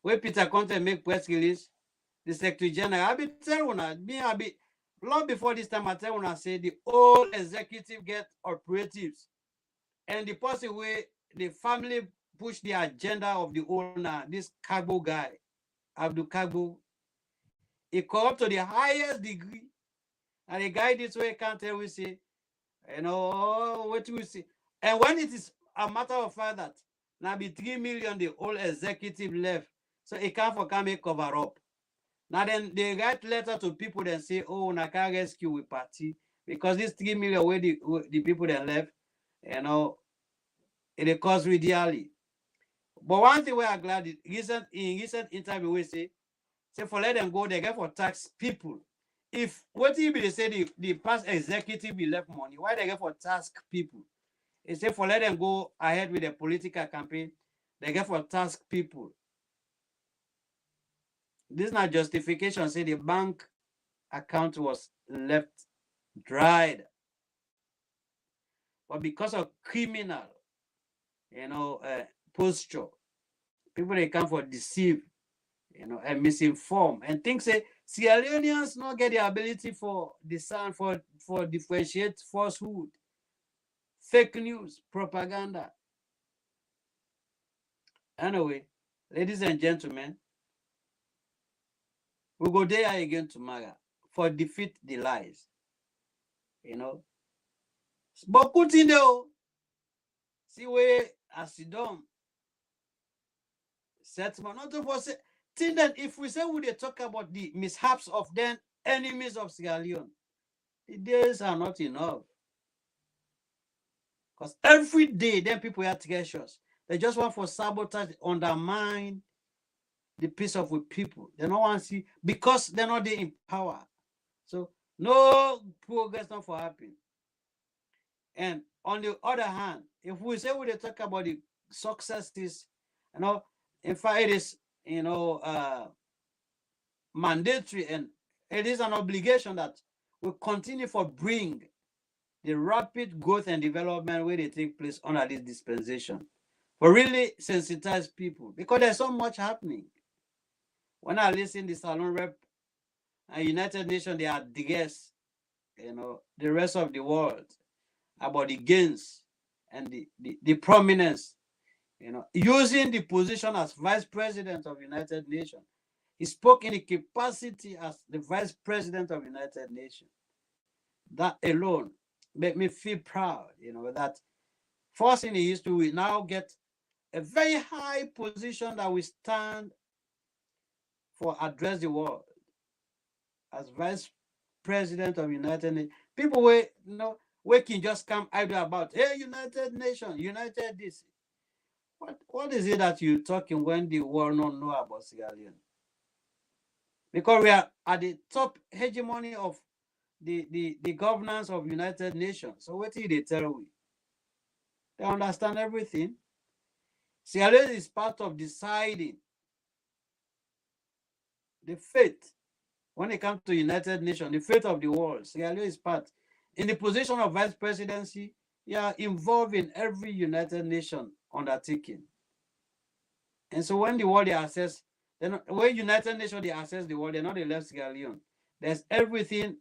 Where Peter Conte make press release, the Secretary General, I be tell you, I be long before this time I tell you, I say the whole executive get operatives. And the person where the family push the agenda of the owner, this Kagbo guy, Abdul Kagbo, he corrupt to the highest degree. And the guy this way can't tell we say, what we see. And when it is a matter of fact that now be 3 million the whole executive left, so it can't for come cover up. Now then they write letter to people and say, oh, I can't rescue with party because this 3 million where the people that left, it costs we dearly. But one thing we are glad in recent interview we say for let them go, they get for tax people. If what be they say the past executive be left money, why they get for task people? They say for let them go ahead with the political campaign, they get for task people. This is not justification. Say the bank account was left dried. But because of criminal, posture, people they come for deceive, and misinform and think say Sierra Leoneans not get the ability for discern for differentiate falsehood, fake news, propaganda. Anyway, ladies and gentlemen, we go there again tomorrow for defeat the lies. But put in there, see where as you don't settlement, not for say think that if we say we talk about the mishaps of then enemies of Sierra Leone, the days are not enough. Because every day then people are treasures. They just want for sabotage, undermine the peace of the people. They don't want to see because they're not there in power. So no progress not for happen. And on the other hand, if we say we talk about the successes, in fact it is mandatory and it is an obligation that we continue for bring the rapid growth and development where they take place under this dispensation. For really sensitize people because there's so much happening. When I listen to the Salon Rep and United Nations, they address, the rest of the world about the gains and the prominence, using the position as Vice President of United Nations. He spoke in the capacity as the Vice President of United Nations. That alone made me feel proud, that first in the history, we now get a very high position that we stand for address the world as Vice president of United Nations. People were, we can just come idle about, hey, United Nations, United this. What is it that you're talking when the world don't know about Sierra Leone? Because we are at the top hegemony of the governance of United Nations. So what did they tell we? They understand everything. Sierra Leone is part of deciding the fate. When it comes to United Nations, the fate of the world, Sierra Leone is part. In the position of vice presidency, you are involved in every United Nation undertaking. And so when the world they assess, then when United Nations they assess the world, they're not the left Sierra Leone. There's everything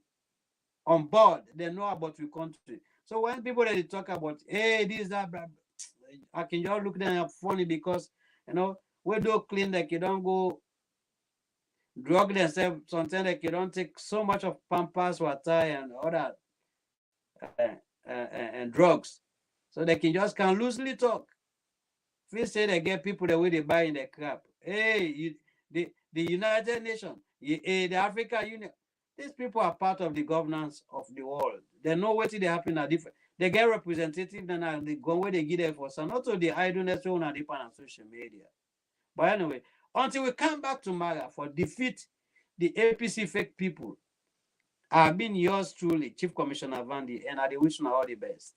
on board. They know about the country. So when people they talk about, hey, this, that, blah, blah, I can just look them funny because we do clean like you don't go drug themselves. Sometimes like you don't take so much of Pampers, water, and other and drugs, so they can loosely talk. First say they get people the way they buy in the crap. Hey, the United Nations, the African Union. These people are part of the governance of the world. They know what they happen at different. They get representative and they go where they get there for some. Not to the idleness on and on social media. But anyway, until we come back to Maga for defeat the APC fake people, I've been yours truly, Chief Commissioner Vandy, and I wish you all the best.